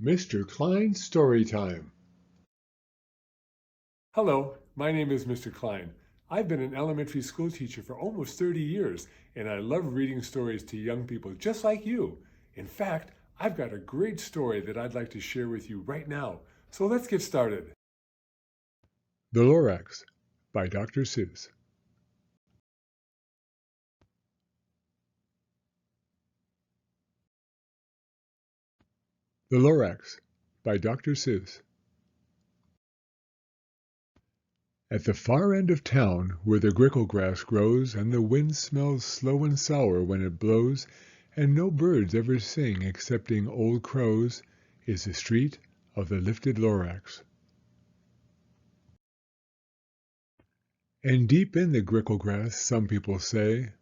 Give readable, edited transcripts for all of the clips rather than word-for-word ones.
Mr. Klein's Story Time. Hello, my name is Mr. Klein. I've been an elementary school teacher for almost 30 years, and I love reading stories to young people just like you. In fact, I've got a great story that I'd like to share with you right now. So let's get started. The Lorax by Dr. Seuss. The Lorax by Dr. Seuss. At the far end of town, where the grickle grass grows, and the wind smells slow and sour when it blows, and no birds ever sing excepting old crows, is the street of the lifted Lorax. And deep in the grickle grass, some people say,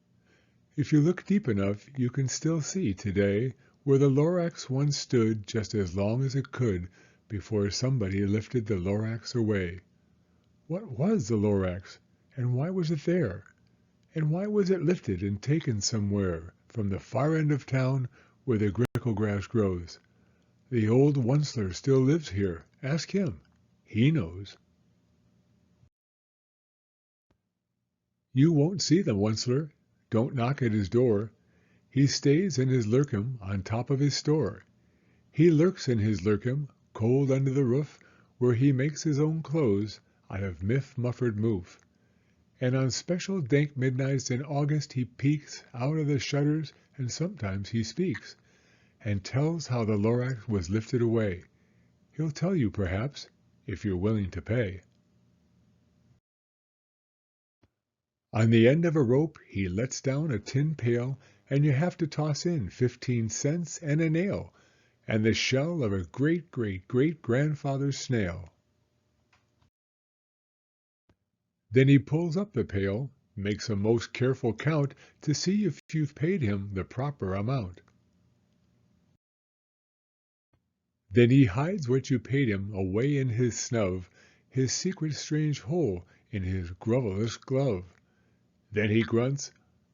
if you look deep enough, you can still see today where the Lorax once stood just as long as it could before somebody lifted the Lorax away. What was the Lorax, and why was it there? And why was it lifted and taken somewhere from the far end of town where the grickle grass grows? The old Onceler still lives here. Ask him. He knows. You won't see the Onceler. Don't knock at his door. He stays in his lurkum on top of his store. He lurks in his lurkum, cold under the roof, where he makes his own clothes out of muffered moof. And on special dank midnights in August he peeks out of the shutters, and sometimes he speaks, and tells how the Lorax was lifted away. He'll tell you, perhaps, if you're willing to pay. On the end of a rope he lets down a tin pail, and you have to toss in 15 cents and a nail, and the shell of a great-great-great-grandfather's snail. Then he pulls up the pail, makes a most careful count to see if you've paid him the proper amount. Then he hides what you paid him away in his snub, his secret strange hole in his grovelous glove. Then he grunts,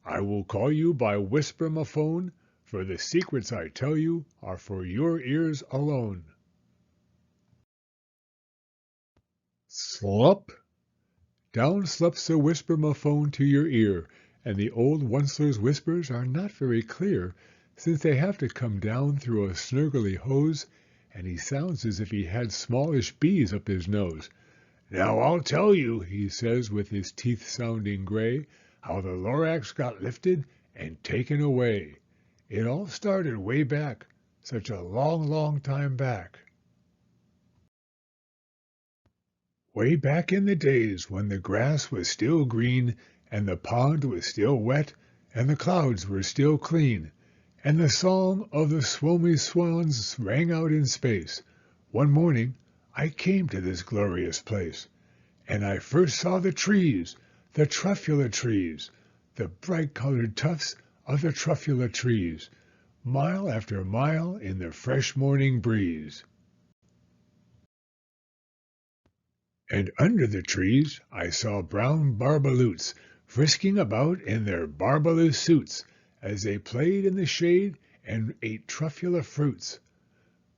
I will call you by whisper-ma-phone, for the secrets I tell you are for your ears alone. Slop! Down slips a whisper-ma-phone to your ear, and the old Onceler's whispers are not very clear, since they have to come down through a snurgly hose, and he sounds as if he had smallish bees up his nose. Now I'll tell you, he says with his teeth sounding gray, how the Lorax got lifted and taken away. It all started way back, such a long time back. Way back in the days when the grass was still green, and the pond was still wet, and the clouds were still clean, and the song of the swomy swans rang out in space, one morning I came to this glorious place, and I first saw the trees, the Truffula Trees, the bright-colored tufts of the Truffula Trees, mile after mile in the fresh morning breeze. And under the trees I saw brown barbaloots frisking about in their barbalous suits as they played in the shade and ate truffula fruits.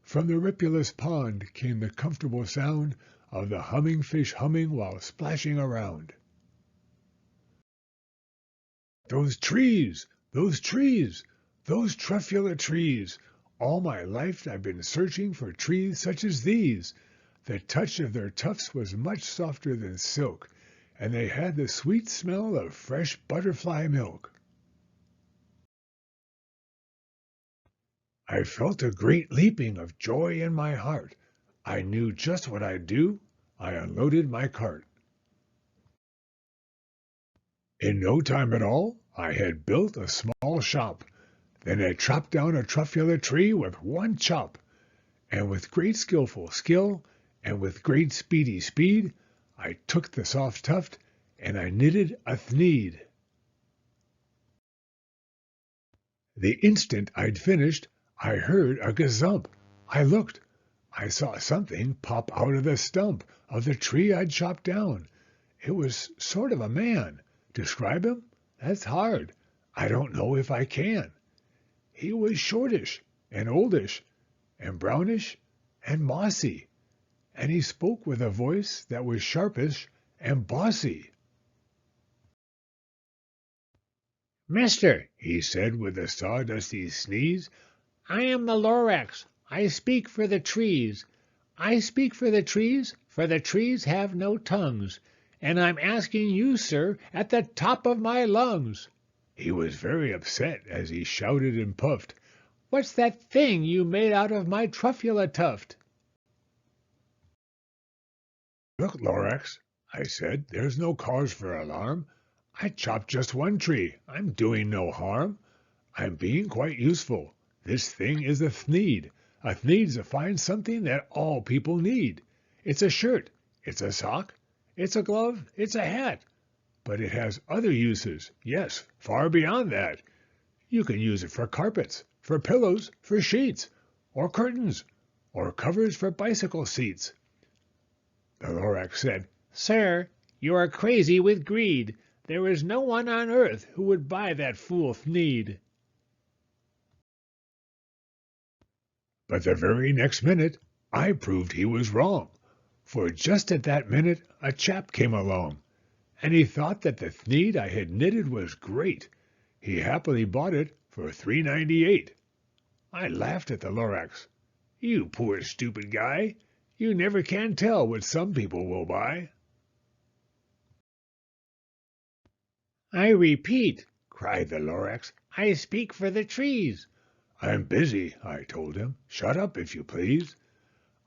From the ripulous pond came the comfortable sound of the humming fish humming while splashing around. Those trees! Those trees! Those Truffula Trees! All my life I've been searching for trees such as these. The touch of their tufts was much softer than silk, and they had the sweet smell of fresh butterfly milk. I felt a great leaping of joy in my heart. I knew just what I'd do. I unloaded my cart. In no time at all, I had built a small shop. Then I chopped down a Truffula tree with one chop, and with great skillful skill, and with great speedy speed, I took the soft tuft, and I knitted a thneed. The instant I'd finished, I heard a gazump. I looked. I saw something pop out of the stump of the tree I'd chopped down. It was sort of a man. Describe him? That's hard. I don't know if I can. He was shortish, and oldish, and brownish, and mossy, and he spoke with a voice that was sharpish and bossy. "Mister," he said with a sawdusty sneeze, "I am the Lorax. I speak for the trees. I speak for the trees have no tongues, and I'm asking you, sir, at the top of my lungs." He was very upset as he shouted and puffed, "What's that thing you made out of my truffula tuft?" "Look, Lorax," I said, "there's no cause for alarm. I chopped just one tree. I'm doing no harm. I'm being quite useful. This thing is a thneed. A thneed's a fine something that all people need. It's a shirt, it's a sock, it's a glove, it's a hat. But it has other uses, yes, far beyond that. You can use it for carpets, for pillows, for sheets, or curtains, or covers for bicycle seats." The Lorax said, "Sir, you are crazy with greed. There is no one on earth who would buy that fool thneed." But the very next minute I proved he was wrong, for just at that minute a chap came along, and he thought that the thneed I had knitted was great. He happily bought it for $3.98. I laughed at the Lorax. "You poor stupid guy, you never can tell what some people will buy." "I repeat," cried the Lorax, "I speak for the trees." "I'm busy," I told him. "Shut up, if you please."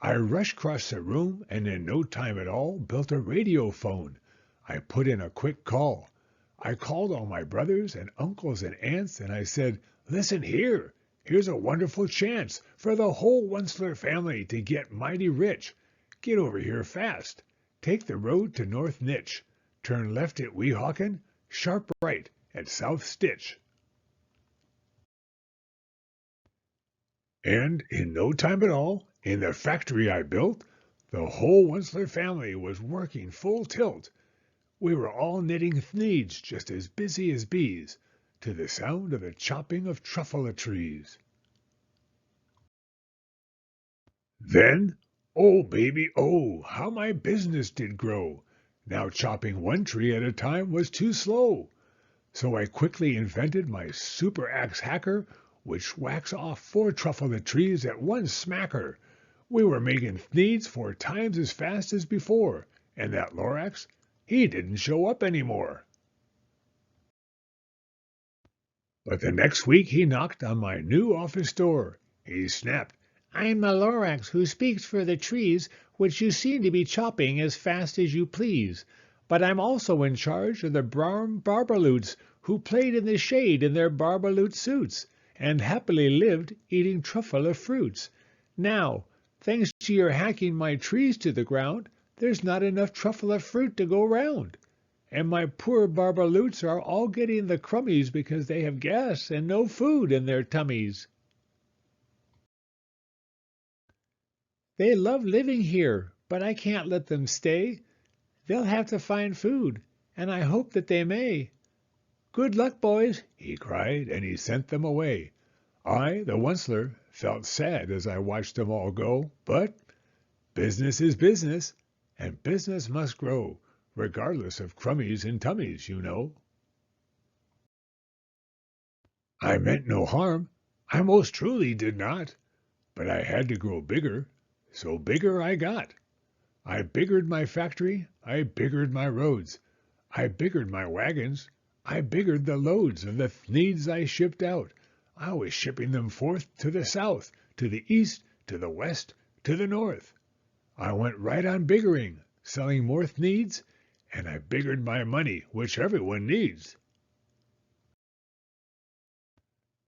I rushed across the room and in no time at all built a radio phone. I put in a quick call. I called all my brothers and uncles and aunts, and I said, "Listen here. Here's a wonderful chance for the whole Onceler family to get mighty rich. Get over here fast. Take the road to North Nitch. Turn left at Weehawken, sharp right at South Stitch." And in no time at all, in the factory I built, the whole Onceler family was working full tilt. We were all knitting thneeds just as busy as bees, to the sound of the chopping of Truffula Trees. Then, oh baby, oh, how my business did grow! Now chopping one tree at a time was too slow. So I quickly invented my super axe hacker, which whacks off 4 Truffula trees at one smacker. We were making thneeds 4 times as fast as before, and that Lorax, he didn't show up any more. But the next week he knocked on my new office door. He snapped, "I'm the Lorax who speaks for the trees, which you seem to be chopping as fast as you please. But I'm also in charge of the brown barbaloots who played in the shade in their barbaloot suits, and happily lived eating truffula fruits. Now, thanks to your hacking my trees to the ground, there's not enough truffula fruit to go round. And my poor barbaloots are all getting the crummies because they have gas and no food in their tummies. They love living here, but I can't let them stay. They'll have to find food, and I hope that they may. Good luck, boys," he cried, and he sent them away. I, the Onceler, felt sad as I watched them all go, but business is business, and business must grow, regardless of crummies and tummies, you know. I meant no harm, I most truly did not, but I had to grow bigger, so bigger I got. I biggered my factory, I biggered my roads, I biggered my wagons, I biggered the loads of the thneeds I shipped out. I was shipping them forth to the south, to the east, to the west, to the north. I went right on biggering, selling more thneeds, and I biggered my money, which everyone needs.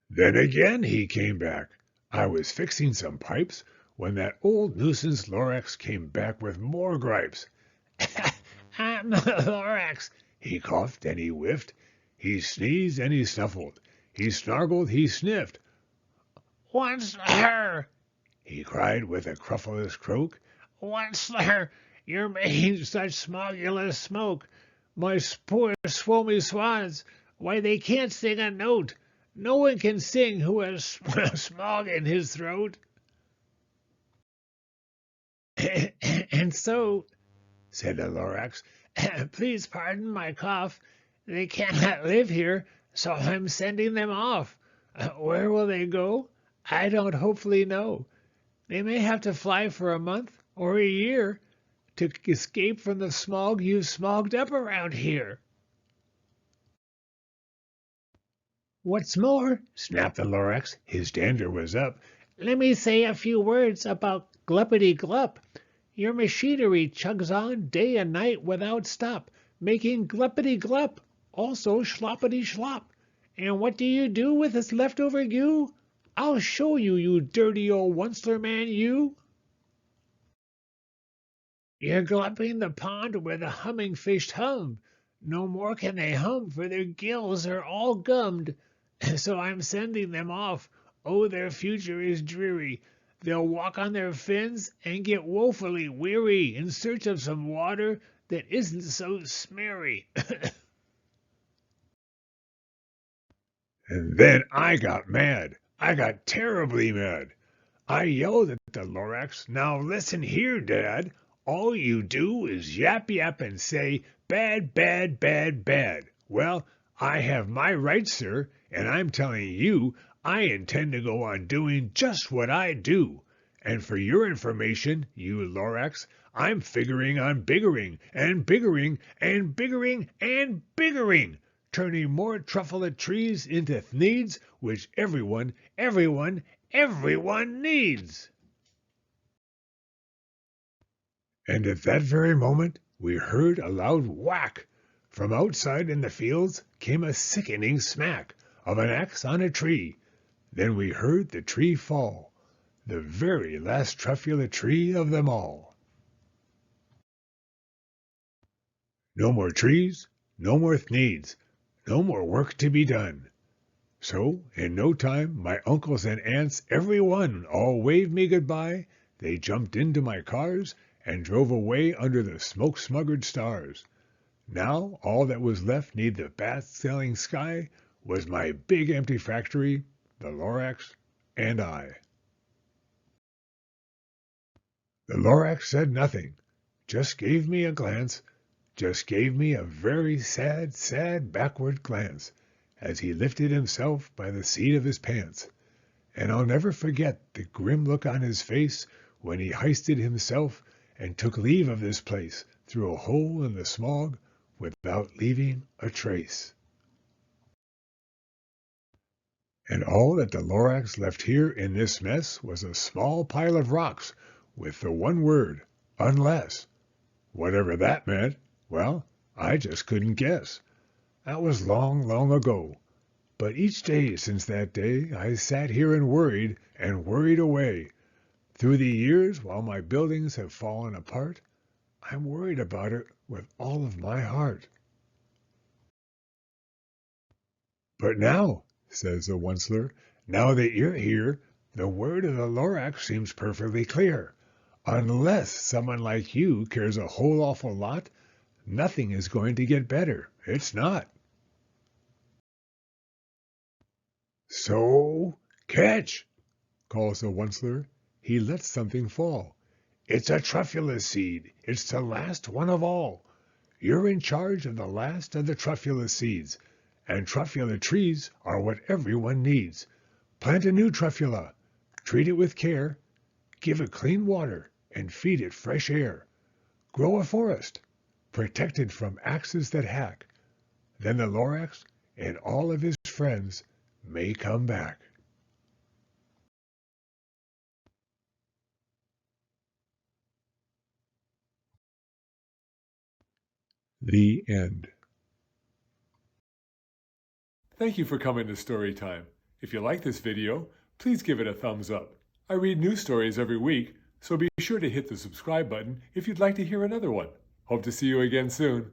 Then again he came back. I was fixing some pipes when that old nuisance Lorax came back with more gripes. "I'm the Lorax," he coughed and he whiffed. He sneezed and he snuffled. He snargled, he sniffed. "Onceler!" he cried with a cruffulous croak. "Onceler, you're making such smogulous smoke. My poor swommy swans, why they can't sing a note. No one can sing who has smog in his throat." And so, said the Lorax, please pardon my cough. They cannot live here, so I'm sending them off. Where will they go? I don't hopefully know. They may have to fly for a month or a year to escape from the smog you've smogged up around here. What's more, snapped the Lorax, his dander was up, let me say a few words about Gluppity-Glup. Your machinery chugs on day and night without stop, making Gluppity-Glup, also Schloppity-Schlop. And what do you do with this leftover goo? I'll show you, you dirty old Onceler man, you. You're glupping the pond where the humming fish hum. No more can they hum, for their gills are all gummed. So I'm sending them off. Oh, their future is dreary. They'll walk on their fins and get woefully weary in search of some water that isn't so smeary. And then I got mad. I got terribly mad. I yelled at the Lorax, now listen here, Dad. All you do is yap yap and say, bad, bad, bad, bad. Well, I have my rights, sir, and I'm telling you, I intend to go on doing just what I do. And for your information, you Lorax, I'm figuring on biggering and biggering and biggering and biggering, turning more Truffula Trees into needs which everyone needs. And at that very moment we heard a loud whack. From outside in the fields came a sickening smack of an axe on a tree. Then we heard the tree fall, the very last Truffula tree of them all. No more trees, no more needs, no more work to be done. So, in no time, my uncles and aunts, every one, all waved me goodbye. They jumped into my cars and drove away under the smoke-smuggered stars. Now, all that was left 'neath the fast-sailing sky was my big empty factory, the Lorax, and I. The Lorax said nothing, just gave me a glance, just gave me a very sad, sad backward glance, as he lifted himself by the seat of his pants. And I'll never forget the grim look on his face when he hoisted himself and took leave of this place through a hole in the smog without leaving a trace. And all that the Lorax left here in this mess was a small pile of rocks with the one word, unless. Whatever that meant, well, I just couldn't guess. That was long, long ago. But each day since that day I sat here and worried away. Through the years, while my buildings have fallen apart, I'm worried about it with all of my heart. But now, says the Onceler, now that you're here, the word of the Lorax seems perfectly clear. Unless someone like you cares a whole awful lot, nothing is going to get better. It's not. So, catch, calls the Onceler. He lets something fall. It's a Truffula seed. It's the last one of all. You're in charge of the last of the Truffula seeds, and Truffula trees are what everyone needs. Plant a new Truffula, treat it with care, give it clean water, and feed it fresh air. Grow a forest, protected from axes that hack. Then the Lorax and all of his friends may come back. The end. Thank you for coming to Storytime. If you like this video, please give it a thumbs up. I read new stories every week, so be sure to hit the subscribe button if you'd like to hear another one. Hope to see you again soon.